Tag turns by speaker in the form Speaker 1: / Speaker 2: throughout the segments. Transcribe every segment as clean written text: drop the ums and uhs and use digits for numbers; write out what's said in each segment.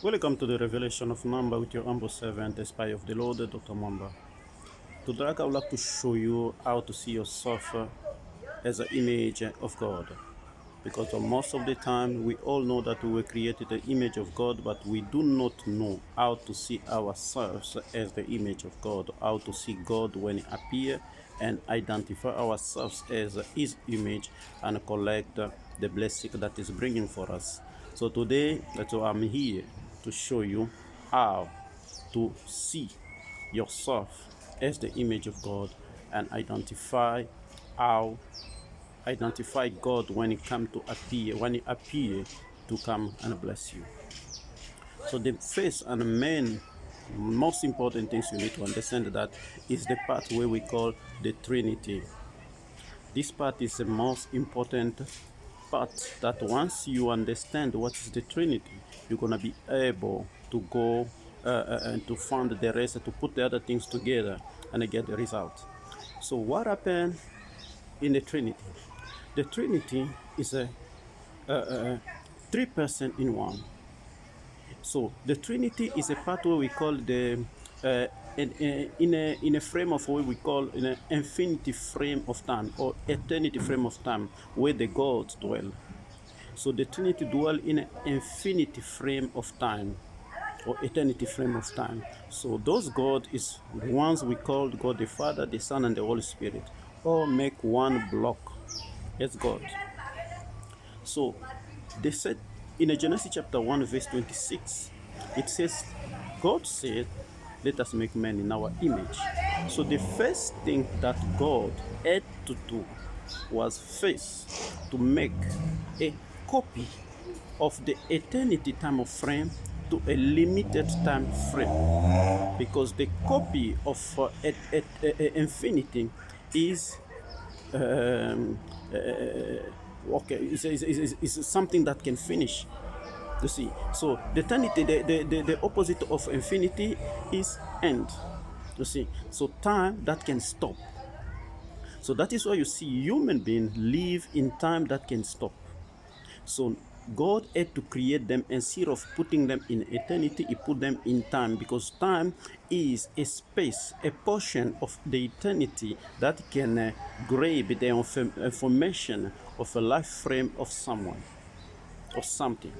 Speaker 1: Welcome to the Revelation of Number with your humble servant, the spy of the Lord, Dr. Mamba. Today I would like to show you how to see yourself as an image of God. Because most of the time we all know that we were created the image of God, but we do not know how to see ourselves as the image of God, how to see God when He appears and identify ourselves as His image and collect the blessing that is bringing for us. So today, I'm here to show you how to see yourself as the image of God and how identify God when He come to appear, when He appear to come and bless you. So the first and main, most important things you need to understand that is the part where we call the Trinity. This part is the most important part that once you understand what is the Trinity, you're going to be able to go and to find the rest, to put the other things together and get the result. So what happened in the Trinity? The Trinity is three persons in one. So the Trinity is a part where we call the in a frame of what we call in an infinity frame of time or eternity frame of time where the gods dwell. So the Trinity dwell in an infinity frame of time or eternity frame of time. So those God is the ones we call God the Father, the Son, and the Holy Spirit. All make one block as God. So they said in Genesis chapter 1, verse 26, it says, God said, let us make man in our image. So the first thing that God had to do was first to make a copy of the eternity time of frame to a limited time frame, because the copy of infinity is um, okay, it's something that can finish. You see, so the eternity, the opposite of infinity is end. You see, so time that can stop. So that is why you see human beings live in time that can stop. So God had to create them, instead of putting them in eternity, He put them in time, because time is a space, a portion of the eternity that can grab the information of a life frame of someone or something.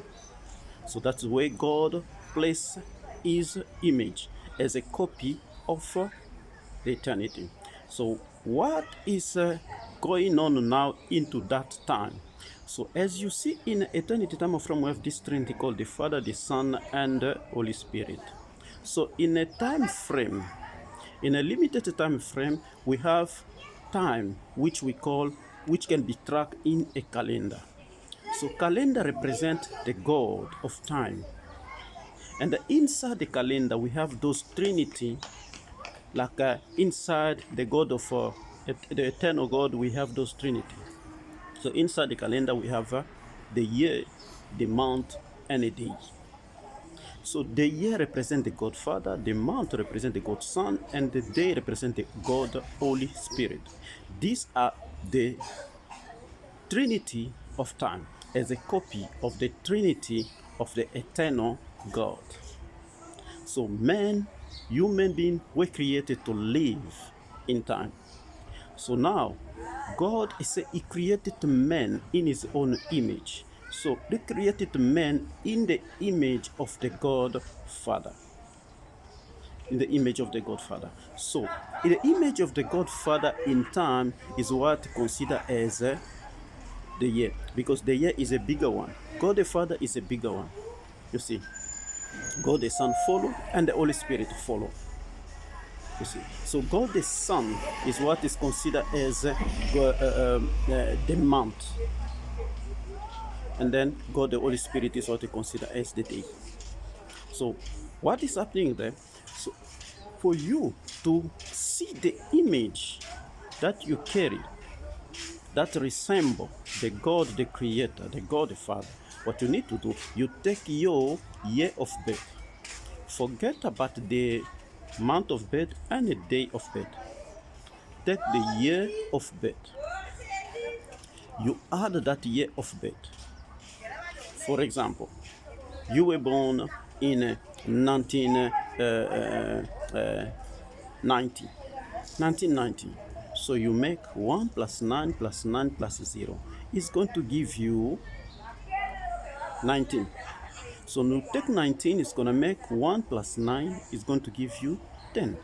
Speaker 1: So that's where God placed His image as a copy of the eternity. So what is going on now into that time? So as you see in eternity time of from, we have this Trinity called the Father, the Son, and the Holy Spirit. So in a time frame, in a limited time frame, we have time which can be tracked in a calendar. So calendar represent the God of time. And inside the calendar, we have those Trinity, like inside the God of the eternal God, we have those Trinity. So inside the calendar, we have the year, the month, and a day. So the year represents the God Father, the month represents the God Son, and the day represents the God Holy Spirit. These are the Trinity of time as a copy of the Trinity of the eternal God. So human beings were created to live in time. So now, God is He created man in His own image. So He created man in the image of the God Father. In the image of the God Father. So, in the image of the God Father in time is what considered as the year, because the year is a bigger one. God the Father is a bigger one. You see, God the Son follow, and the Holy Spirit follow. You see, so God the Son is what is considered as the month, and then God the Holy Spirit is what is considered as the day. So, what is happening there? So, for you to see the image that you carry, that resemble the God the Creator, the God the Father, what you need to do, you take your year of birth. Forget about the month of birth and the day of birth. Take the year of birth. You add that year of birth. For example, You were born in 1990. So you make 1 plus 9 plus 9 plus 0 is going to give you 19. So you take 19, it's going to make 1 plus 9 is going to give you 10.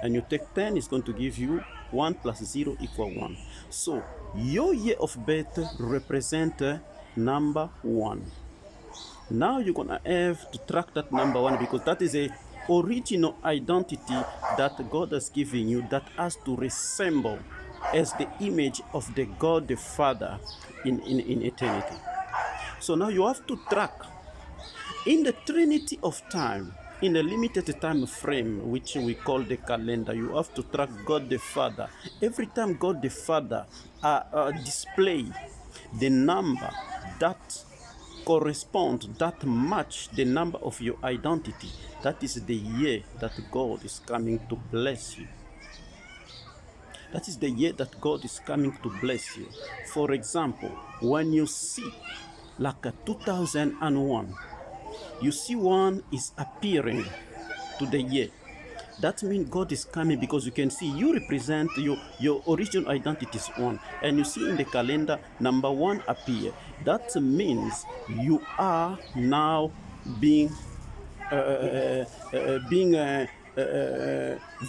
Speaker 1: And you take 10, it's going to give you 1 plus 0 equal 1. So your year of birth represents number 1. Now you're going to have to track that number 1 because that is a original identity that God has given you that has to resemble as the image of the God the Father in eternity. So now you have to track in the trinity of time, in a limited time frame, which we call the calendar. You have to track God the Father. Every time God the Father display the number that correspond, that match the number of your identity, that is the year that God is coming to bless you. That is the year that God is coming to bless you. For example, when you see like a 2001, you see one is appearing to the year. That means God is coming because you can see you represent your original identity is 1. And you see in the calendar number 1 appear. That means you are now being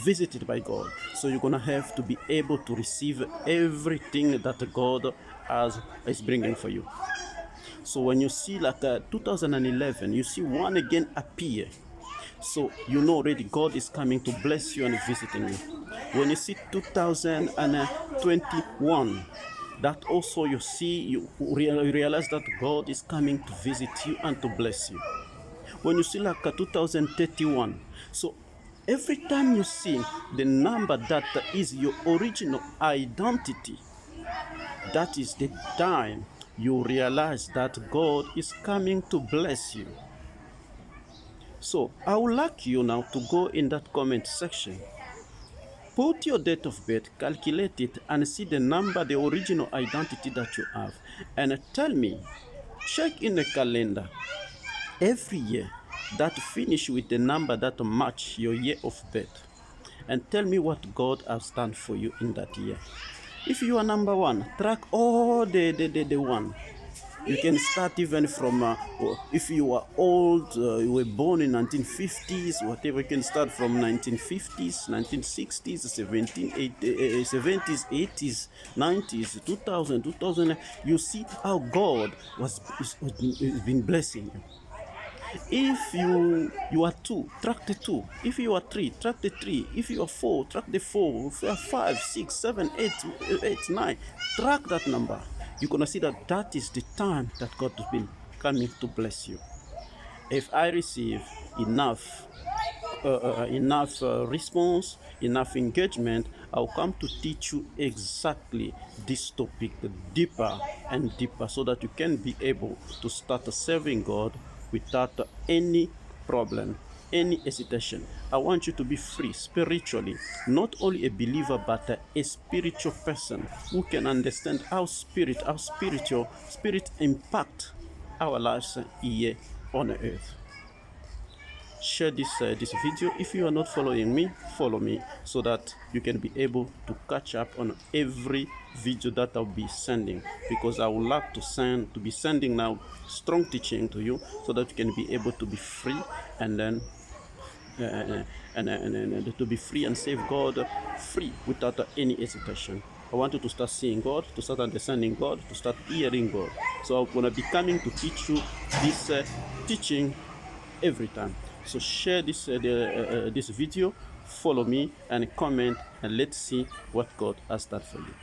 Speaker 1: visited by God. So you're going to have to be able to receive everything that God is bringing for you. So when you see like 2011, you see 1 again appear. So you know already God is coming to bless you and visiting you. When you see 2021, that also you see, you realize that God is coming to visit you and to bless you. When you see like 2031, so every time you see the number that is your original identity, that is the time you realize that God is coming to bless you. So I would like you now to go in that comment section, put your date of birth, calculate it, and see the number, the original identity that you have, and tell me, check in the calendar every year that finish with the number that match your year of birth, and tell me what God has done for you in that year. If you are number 1, track all the 1. You can start even from, if you are old, you were born in 1950s, whatever, you can start from 1950s, 1960s, 70s, 80s, 90s, 2000. You see how God has been blessing you. If you are 2, track the 2. If you are 3, track the 3. If you are 4, track the 4. If you are 5, 6, 7, 8, 9, track that number. You're going to see that that is the time that God has been coming to bless you. If I receive enough response, enough engagement, I'll come to teach you exactly this topic deeper and deeper so that you can be able to start serving God without any problem, any hesitation. I want you to be free spiritually, not only a believer but a spiritual person who can understand how spirit impact our lives here on earth. Share this video. If you are not following me, follow me so that you can be able to catch up on every video that I'll be sending, because I would like to be sending now strong teaching to you so that you can be able to be free and then to be free and save God free without any hesitation. I want you to start seeing God, to start understanding God, to start hearing God. So I'm going to be coming to teach you this teaching every time. So share this this video, follow me and comment, and let's see what God has done for you.